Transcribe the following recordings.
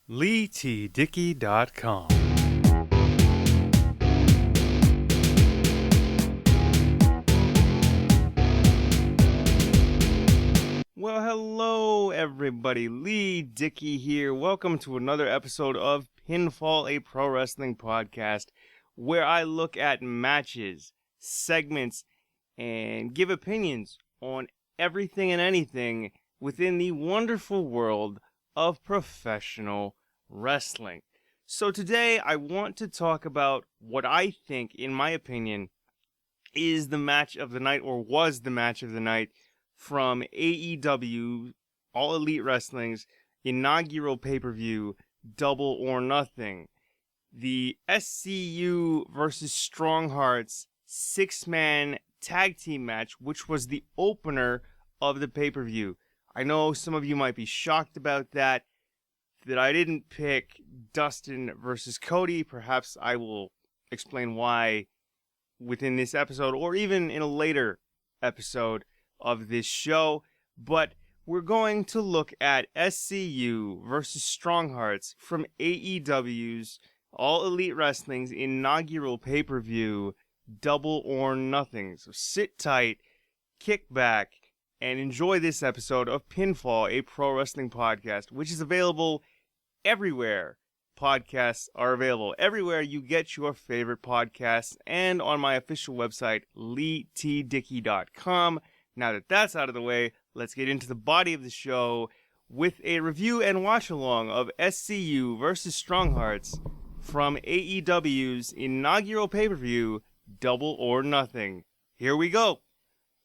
LeighTDickey.com. Well, hello everybody, Leigh Dickey here. Welcome to another episode of Pinfall, a pro wrestling podcast, where I look at matches, segments, and give opinions on everything and anything within the wonderful world of professional wrestling. So today I want to talk about what I think, in my opinion, is the match of the night, or was the match of the night, from AEW, All Elite Wrestling's inaugural pay-per-view, Double or Nothing. The SCU versus Stronghearts 6-man tag team match, which was the opener of the pay-per-view. I know some of you might be shocked about that I didn't pick Dustin versus Cody. Perhaps I will explain why within this episode, or even in a later episode of this show. But we're going to look at SCU versus Stronghearts from AEW's All Elite Wrestling's inaugural pay-per-view, Double or Nothing. So sit tight, kick back, and enjoy this episode of Pinfall, a pro wrestling podcast, which is available everywhere podcasts are available, everywhere you get your favorite podcasts, and on my official website, LeighTDickey.com. Now that that's out of the way, let's get into the body of the show with a review and watch along of SCU versus Stronghearts from AEW's inaugural pay-per-view, Double or Nothing. Here we go.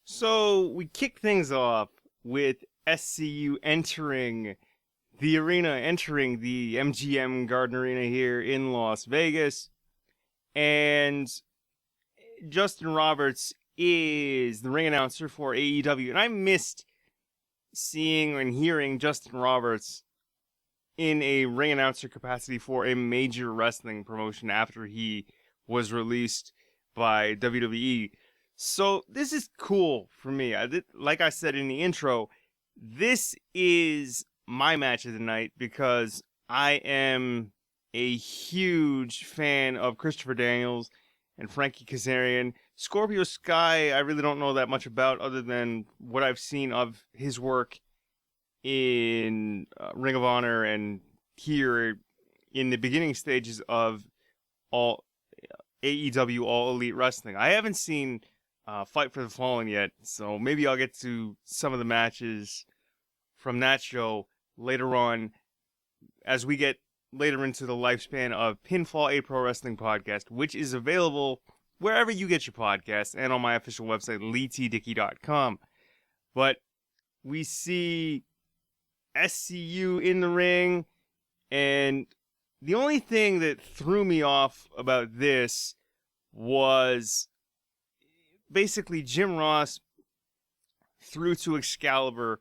So we kick things off with SCU entering the arena, entering the MGM Garden Arena here in Las Vegas. And Justin Roberts is the ring announcer for AEW. And I missed seeing and hearing Justin Roberts in a ring announcer capacity for a major wrestling promotion after he was released by WWE. So this is cool for me. Like I said in the intro, this is my match of the night because I am a huge fan of Christopher Daniels and Frankie Kazarian. Scorpio Sky, I really don't know that much about other than what I've seen of his work in Ring of Honor and here in the beginning stages of all AEW All Elite Wrestling. I haven't seen Fight for the Fallen yet, so maybe I'll get to some of the matches from that show later on as we get later into the lifespan of Pinfall, a pro wrestling podcast, which is available wherever you get your podcasts and on my official website, LeighTDickey.com. But we see SCU in the ring, and the only thing that threw me off about this was basically Jim Ross threw to Excalibur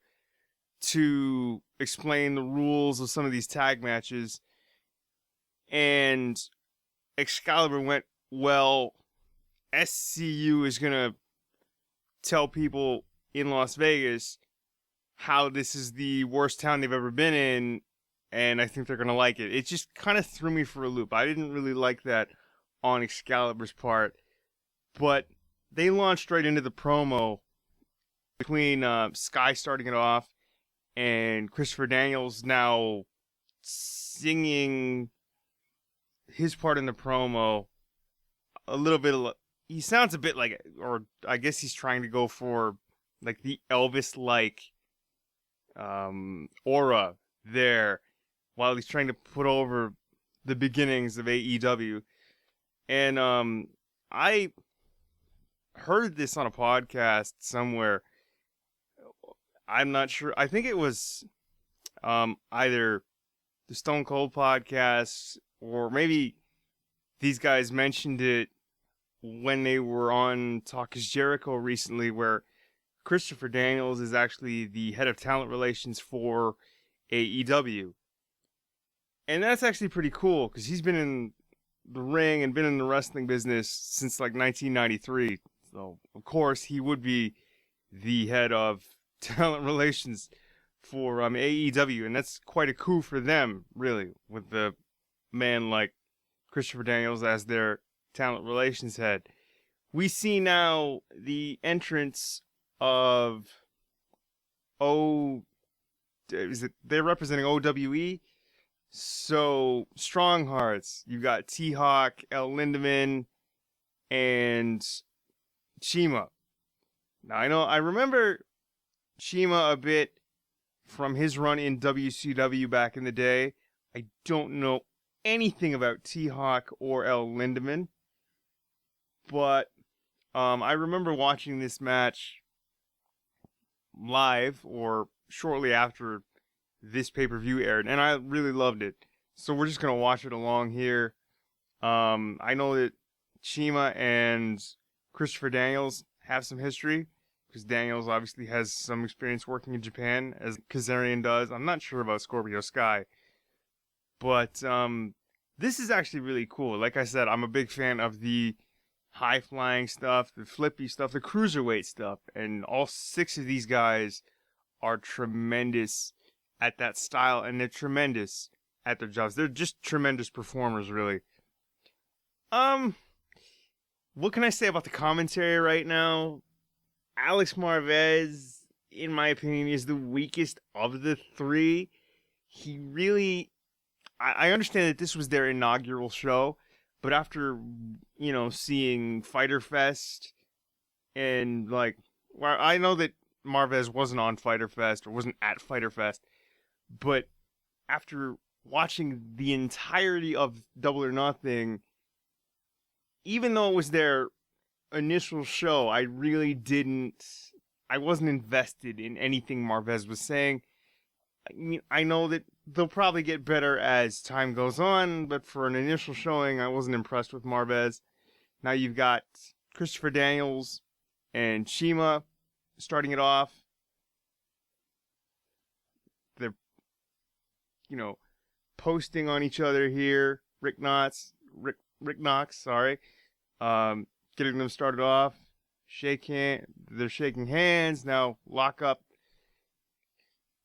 to explain the rules of some of these tag matches, and Excalibur went, well, SCU is going to tell people in Las Vegas how this is the worst town they've ever been in, and I think they're going to like it. It just kind of threw me for a loop. I didn't really like that on Excalibur's part, but they launched right into the promo between Sky starting it off and Christopher Daniels now singing his part in the promo a little bit. He sounds a bit like, or I guess he's trying to go for like the Elvis-like aura there while he's trying to put over the beginnings of AEW. And I heard this on a podcast somewhere. I'm not sure. I think it was either the Stone Cold podcast, or maybe these guys mentioned it when they were on Talk is Jericho recently, where Christopher Daniels is actually the head of talent relations for AEW. And that's actually pretty cool, because he's been in the ring and been in the wrestling business since like 1993. So, of course, he would be the head of talent relations for AEW, and that's quite a coup for them, really, with the man like Christopher Daniels as their talent relations head. We see now the entrance of they're representing OWE? So, Stronghearts. You've got T-Hawk, El Lindemann, and Shima. Now, I remember Shima a bit from his run in WCW back in the day. I don't know anything about T-Hawk or El Lindemann, but I remember watching this match live or shortly after this pay-per-view aired, and I really loved it. So we're just going to watch it along here. I know that Shima and Christopher Daniels have some history, because Daniels obviously has some experience working in Japan, as Kazarian does. I'm not sure about Scorpio Sky. But this is actually really cool. Like I said, I'm a big fan of the high-flying stuff, the flippy stuff, the cruiserweight stuff. And all 6 of these guys are tremendous at that style, and they're tremendous at their jobs. They're just tremendous performers, really. What can I say about the commentary right now? Alex Marvez, in my opinion, is the weakest of the 3. He really... I understand that this was their inaugural show, but after, seeing Fyter Fest and, well, I know that Marvez wasn't on Fyter Fest or wasn't at Fyter Fest, but after watching the entirety of Double or Nothing, even though it was their initial show, I wasn't invested in anything Marvez was saying. I know that they'll probably get better as time goes on, but for an initial showing, I wasn't impressed with Marvez. Now you've got Christopher Daniels and Shima starting it off. They're, posting on each other here. Rick Knox, getting them started off. They're shaking hands. Now lock up.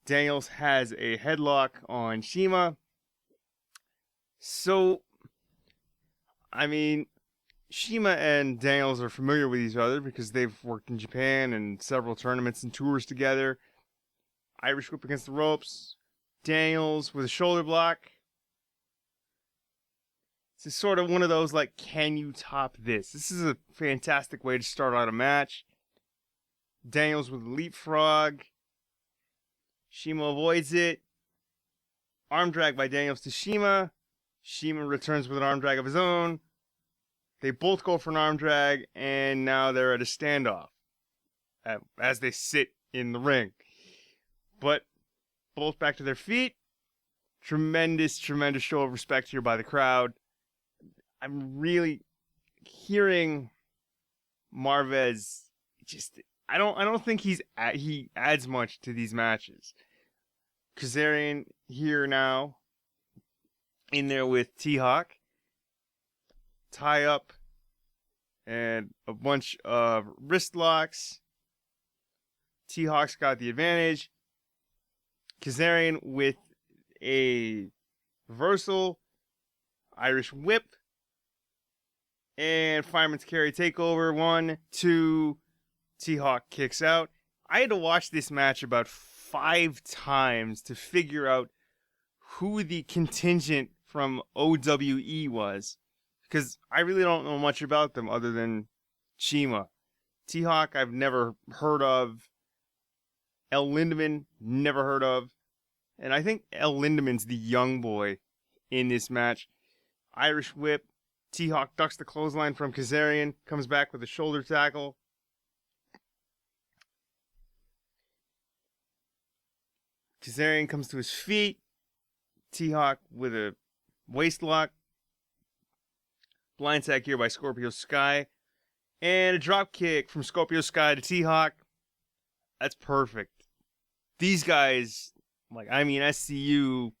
Daniels has a headlock on Shima. So, Shima and Daniels are familiar with each other because they've worked in Japan and several tournaments and tours together. Irish whip against the ropes. Daniels with a shoulder block. This is sort of one of those, can you top this? This is a fantastic way to start out a match. Daniels with a leapfrog. Shima avoids it. Arm drag by Daniels to Shima. Shima returns with an arm drag of his own. They both go for an arm drag, and now they're at a standoff as they sit in the ring. But both back to their feet. Tremendous, tremendous show of respect here by the crowd. I'm really hearing Marvez I don't think he adds much to these matches. Kazarian here now, in there with T-Hawk. Tie up and a bunch of wrist locks. T-Hawk's got the advantage. Kazarian with a reversal, Irish whip, and fireman's carry takeover. 1, 2. T-Hawk kicks out. I had to watch this match about 5 times to figure out who the contingent from OWE was, because I really don't know much about them other than Shima. T-Hawk I've never heard of. El Lindemann, never heard of. And I think El Lindemann's the young boy in this match. Irish whip. T-Hawk ducks the clothesline from Kazarian, comes back with a shoulder tackle. Kazarian comes to his feet. T-Hawk with a waist lock. Blindside here by Scorpio Sky. And a drop kick from Scorpio Sky to T-Hawk. That's perfect. These guys, SCU,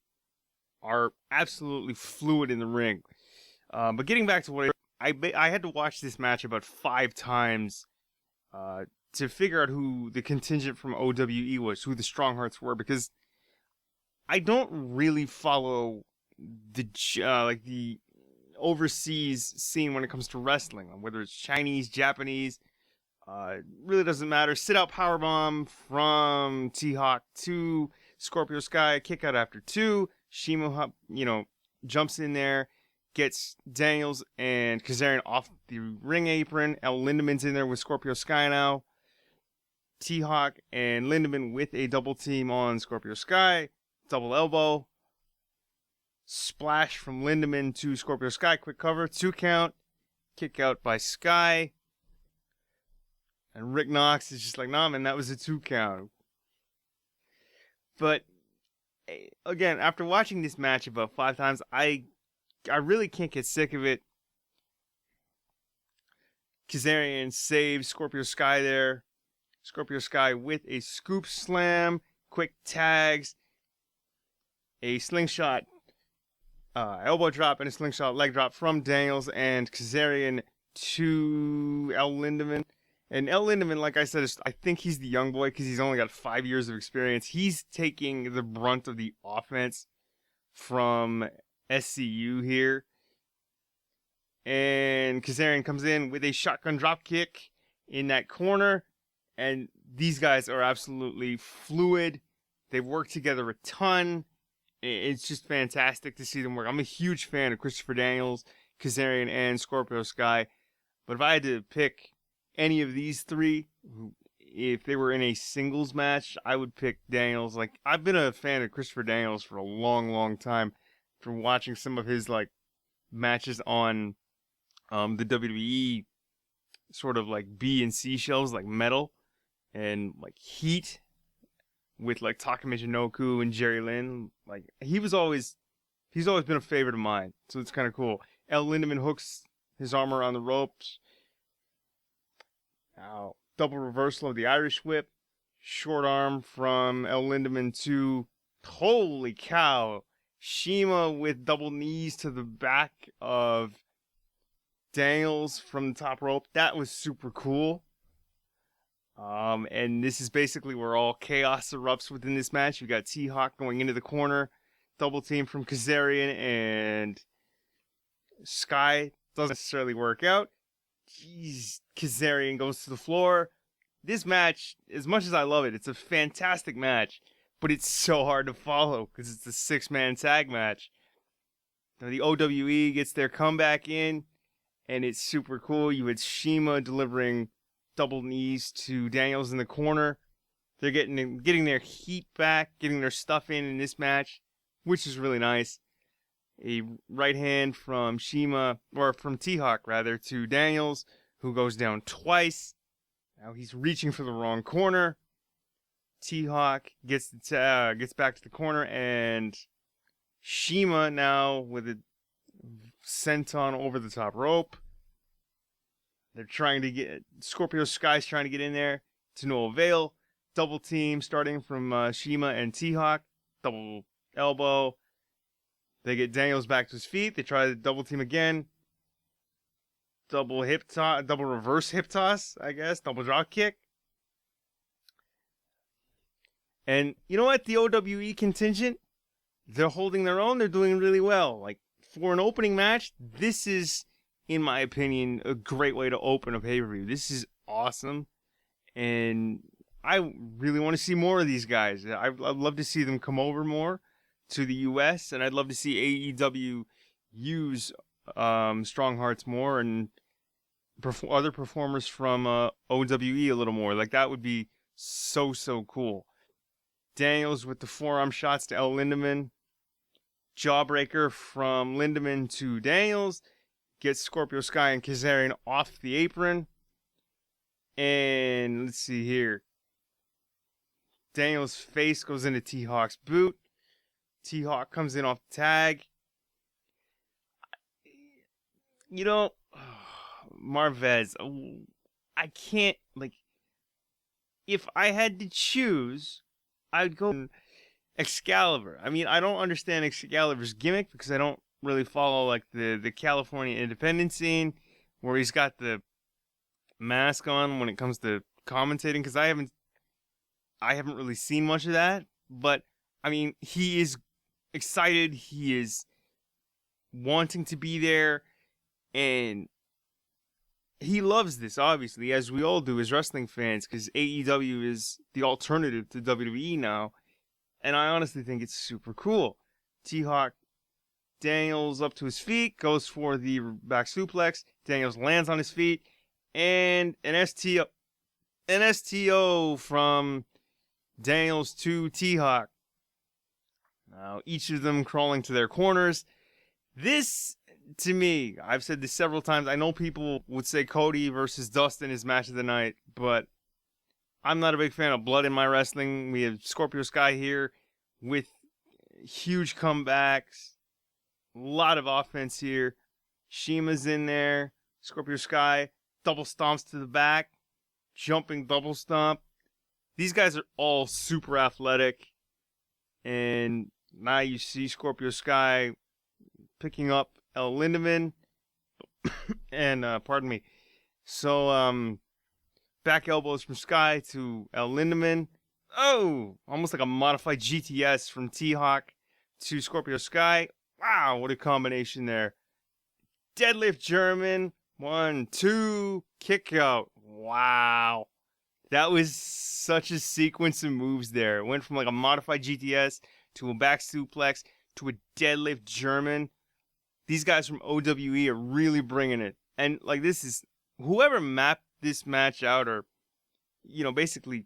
are absolutely fluid in the ring. But getting back to what I had to watch this match about 5 times to figure out who the contingent from OWE was, who the Stronghearts were, because I don't really follow the overseas scene when it comes to wrestling, whether it's Chinese, Japanese. It really doesn't matter. Sit out powerbomb from T-Hawk to Scorpio Sky, kick out after 2. Shima, jumps in there, gets Daniels and Kazarian off the ring apron. El Lindemann's in there with Scorpio Sky now. T-Hawk and Lindemann with a double team on Scorpio Sky. Double elbow. Splash from Lindemann to Scorpio Sky. Quick cover. 2 count. Kick out by Sky. And Rick Knox is just like, nah, man, that was a 2 count. But, again, after watching this match about 5 times, I really can't get sick of it. Kazarian saves Scorpio Sky there. Scorpio Sky with a scoop slam, quick tags, a slingshot elbow drop, and a slingshot leg drop from Daniels and Kazarian to El Lindemann. And El Lindemann, like I said, I think he's the young boy because he's only got 5 years of experience. He's taking the brunt of the offense from SCU here. And Kazarian comes in with a shotgun drop kick in that corner. And these guys are absolutely fluid. They've worked together a ton. It's just fantastic to see them work. I'm a huge fan of Christopher Daniels, Kazarian, and Scorpio Sky. But if I had to pick any of these 3, if they were in a singles match, I would pick Daniels. Like, I've been a fan of Christopher Daniels for a long, long time. From watching some of his, matches on the WWE sort of, B and C shows, like Metal. And Heat with Taka Michinoku and Jerry Lynn. He's always been a favorite of mine. So it's kind of cool. El Lindemann hooks his arm around the ropes. Now, double reversal of the Irish whip. Short arm from El Lindemann to, holy cow, Shima with double knees to the back of Daniels from the top rope. That was super cool. And this is basically where all chaos erupts within this match. You got T-Hawk going into the corner. Double team from Kazarian and Sky. Doesn't necessarily work out. Jeez, Kazarian goes to the floor. This match, as much as I love it, it's a fantastic match. But it's so hard to follow because it's a 6-man tag match. Now the OWE gets their comeback in. And it's super cool. You had Shima delivering double knees to Daniels in the corner. They're getting their heat back, getting their stuff in this match, which is really nice. A right hand from Shima, or from T-Hawk rather, to Daniels, who goes down twice. Now he's reaching for the wrong corner. T-Hawk gets back to the corner, and Shima now with a senton over the top rope. They're trying to get Scorpio Sky's trying to get in there to no avail. Double team starting from Shima and T-Hawk. Double elbow. They get Daniels back to his feet. They try the double team again. Double reverse hip toss, I guess. Double drop kick. And you know what? The OWE contingent, they're holding their own. They're doing really well. For an opening match, this is, in my opinion, a great way to open a pay-per-view. This is awesome. And I really want to see more of these guys. I'd love to see them come over more to the U.S. And I'd love to see AEW use Stronghearts more and other performers from OWE a little more. That would be so cool. Daniels with the forearm shots to El Lindemann. Jawbreaker from Lindemann to Daniels. Gets Scorpio Sky and Kazarian off the apron. And let's see here. Daniels' face goes into T-Hawk's boot. T-Hawk comes in off the tag. Marvez, I can't, if I had to choose, I'd go Excalibur. I mean, I don't understand Excalibur's gimmick because I don't really follow, the California independent scene where he's got the mask on when it comes to commentating because I haven't really seen much of that. But I mean, he is excited. He is wanting to be there, and he loves this, obviously, as we all do as wrestling fans, because AEW is the alternative to WWE now, and I honestly think it's super cool. T-Hawk, Daniels up to his feet, goes for the back suplex. Daniels lands on his feet, and an STO from Daniels to T-Hawk. Now, each of them crawling to their corners. This, to me, I've said this several times. I know people would say Cody versus Dustin is match of the night, but I'm not a big fan of blood in my wrestling. We have Scorpio Sky here with huge comebacks. A lot of offense here. Shima's in there. Scorpio Sky double stomps to the back. Jumping double stomp. These guys are all super athletic. And now you see Scorpio Sky picking up El Lindemann. And, pardon me. So, back elbows from Sky to El Lindemann. Oh! Almost like a modified GTS from T-Hawk to Scorpio Sky. Wow, what a combination there. Deadlift German. 1, 2, kick out. Wow. That was such a sequence of moves there. It went from like a modified GTS to a back suplex to a deadlift German. These guys from OWE are really bringing it. And like this is, whoever mapped this match out or, you know, basically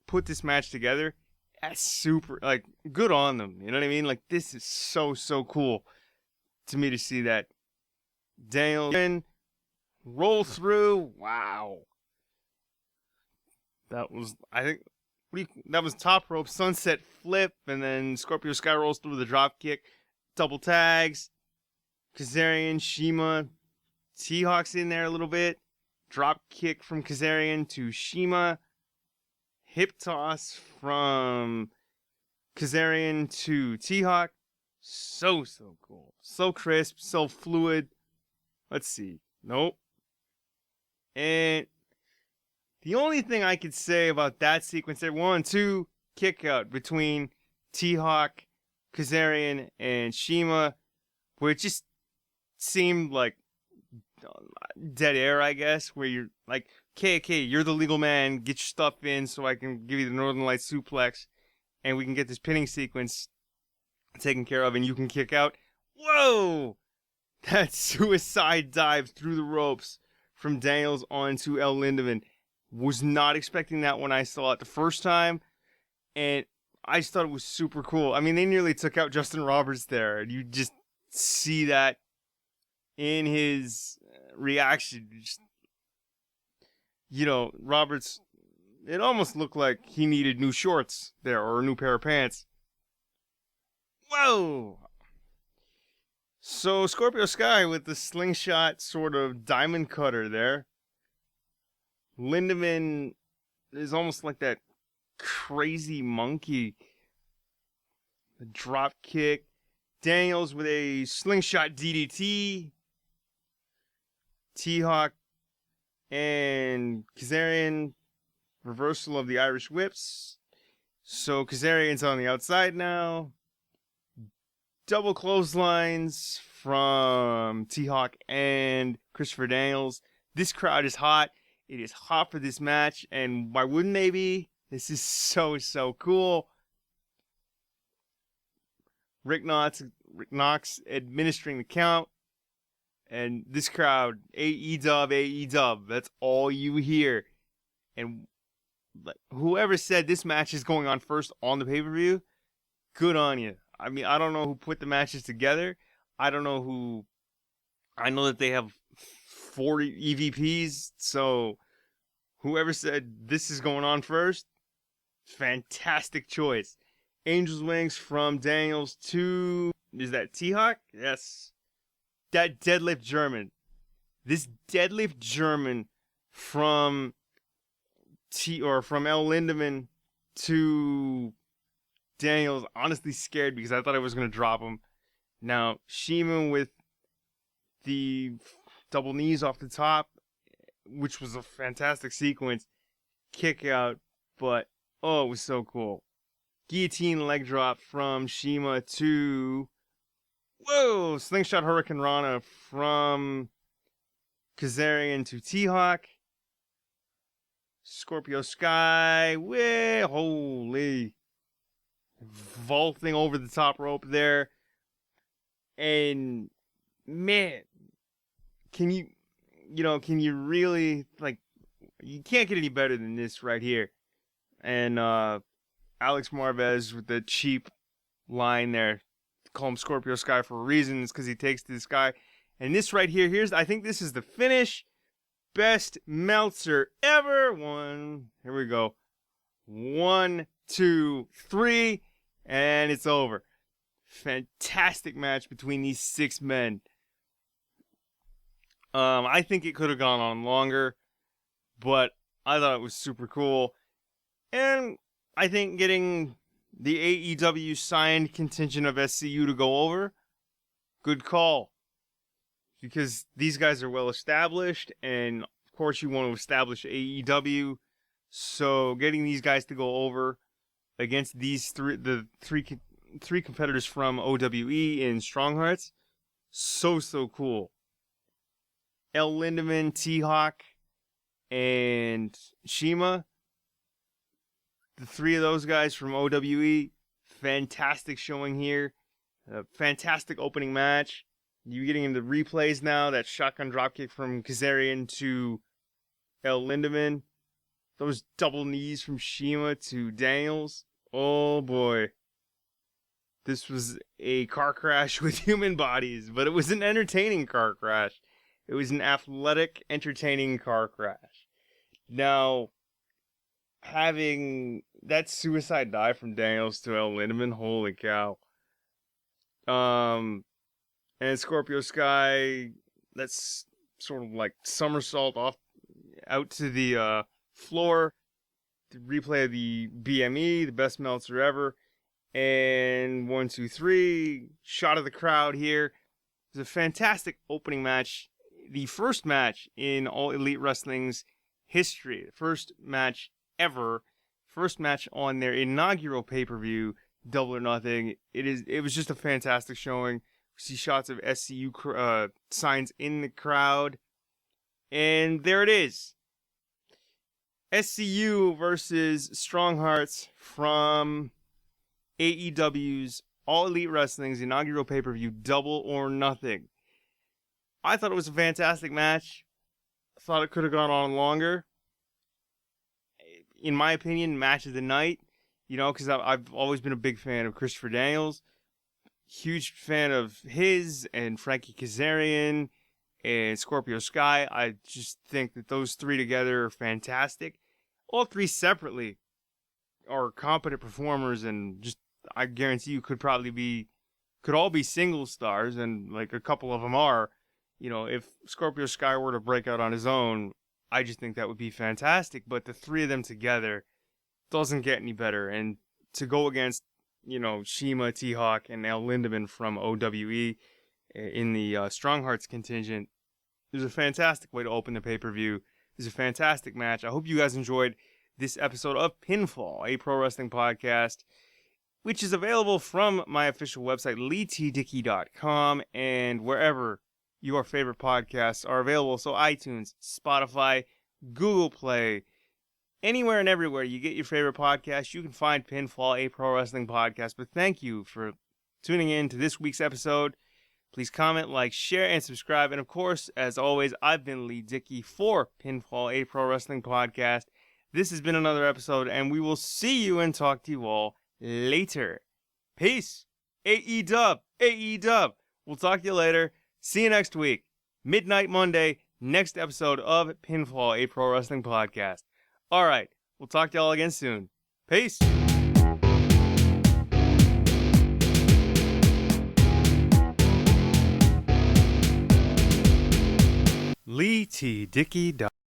put this match together, that's super, like, good on them. You know what I mean? Like, this is so, so cool to me to see that. Daniel roll through. Wow. That was, I think, that was top rope, sunset flip, and then Scorpio Sky rolls through the drop kick. Double tags. Kazarian, Shima. T-Hawk's in there a little bit. Drop kick from Kazarian to Shima. Hip toss from Kazarian to T-Hawk. So, so cool. So crisp, so fluid. Let's see. Nope. And the only thing I could say about that sequence there, 1, 2, kick out between T-Hawk, Kazarian, and Shima, where it just seemed like dead air, I guess, where you're like, okay, you're the legal man, get your stuff in so I can give you the Northern Lights suplex, and we can get this pinning sequence taken care of, and you can kick out. Whoa! That suicide dive through the ropes from Daniels onto El Lindemann. Was not expecting that when I saw it the first time, and I just thought it was super cool. I mean, they nearly took out Justin Roberts there, and you just see that in his reaction. Just, you know, Roberts, it almost looked like he needed new shorts there, or a new pair of pants. Whoa! So, Scorpio Sky with the slingshot sort of diamond cutter there. Lindemann is almost like that crazy monkey. The drop kick. Daniels with a slingshot DDT. T-Hawk and Kazarian, reversal of the Irish whips. So Kazarian's on the outside now. Double clotheslines from T-Hawk and Christopher Daniels. This crowd is hot. It is hot for this match, and why wouldn't they be? This is so, so cool. Rick Knox administering the count. And this crowd, AEW, that's all you hear. And whoever said this match is going on first on the pay-per-view, good on you. I mean, I don't know who put the matches together. I know that they have 40 EVPs, so whoever said this is going on first, fantastic choice. Angel's Wings from Daniels to, is that T-Hawk? Yes. That deadlift German. This deadlift German from El Lindemann to Daniels, honestly scared because I thought I was going to drop him. Now, Shima with the double knees off the top, which was a fantastic sequence. kick out, but oh, it was so cool. Guillotine leg drop from Shima to, whoa, slingshot Hurricane Rana from Kazarian to T-Hawk. Scorpio Sky, way, holy, vaulting over the top rope there. And man, can you really, like, you can't get any better than this right here. And Alex Marvez with the cheap line there, call him Scorpio Sky for a reason, it's because he takes this guy. And this right here, I think this is the finish. Best Meltzer ever. Here we go. 1, 2, 3, and it's over. Fantastic match between these 6 men. I think it could have gone on longer, but I thought it was super cool. And I think getting the AEW signed contingent of SCU to go over, good call. Because these guys are well established, and of course you want to establish AEW. So getting these guys to go over against these three competitors from OWE in Stronghearts, so cool. El Lindemann, T-Hawk, and Shima, the 3 of those guys from OWE, fantastic showing here. A fantastic opening match. You getting into replays now, that shotgun dropkick from Kazarian to El Lindemann. Those double knees from Shima to Daniels. Oh boy. This was a car crash with human bodies, but it was an entertaining car crash. It was an athletic, entertaining car crash. Now, having that suicide dive from Daniels to El Lindemann, holy cow. And Scorpio Sky, that's sort of like somersault out to the floor. The replay of the BME, the best Meltzer ever. And 1, 2, 3, shot of the crowd here. It was a fantastic opening match. The first match in All Elite Wrestling's history. The first match ever. First match on their inaugural pay-per-view, Double or Nothing. It was just a fantastic showing. See shots of SCU signs in the crowd. And there it is. SCU versus Stronghearts from AEW's All Elite Wrestling's inaugural pay-per-view, Double or Nothing. I thought it was a fantastic match. I thought it could have gone on longer. In my opinion, match of the night. Because I've always been a big fan of Christopher Daniels. Huge fan of his and Frankie Kazarian and Scorpio Sky. I just think that those 3 together are fantastic. All 3 separately are competent performers, and just I guarantee you could all be single stars, and like a couple of them are. If Scorpio Sky were to break out on his own, I just think that would be fantastic. But the 3 of them together doesn't get any better, and to go against Shima, T-Hawk, and El Lindemann from OWE in the Stronghearts contingent. It was a fantastic way to open the pay-per-view. It was a fantastic match. I hope you guys enjoyed this episode of Pinfall, a pro wrestling podcast, which is available from my official website, LeighTDickey.com, and wherever your favorite podcasts are available. So iTunes, Spotify, Google Play, anywhere and everywhere you get your favorite podcast, you can find Pinfall, a pro wrestling podcast. But thank you for tuning in to this week's episode. Please comment, like, share, and subscribe. And of course, as always, I've been Leigh Dickey for Pinfall, a pro wrestling podcast. This has been another episode, and we will see you and talk to you all later. Peace. AEW. AEW. We'll talk to you later. See you next week. Midnight Monday, next episode of Pinfall, a pro wrestling podcast. All right, we'll talk to y'all again soon. Peace. LeighTDickey.com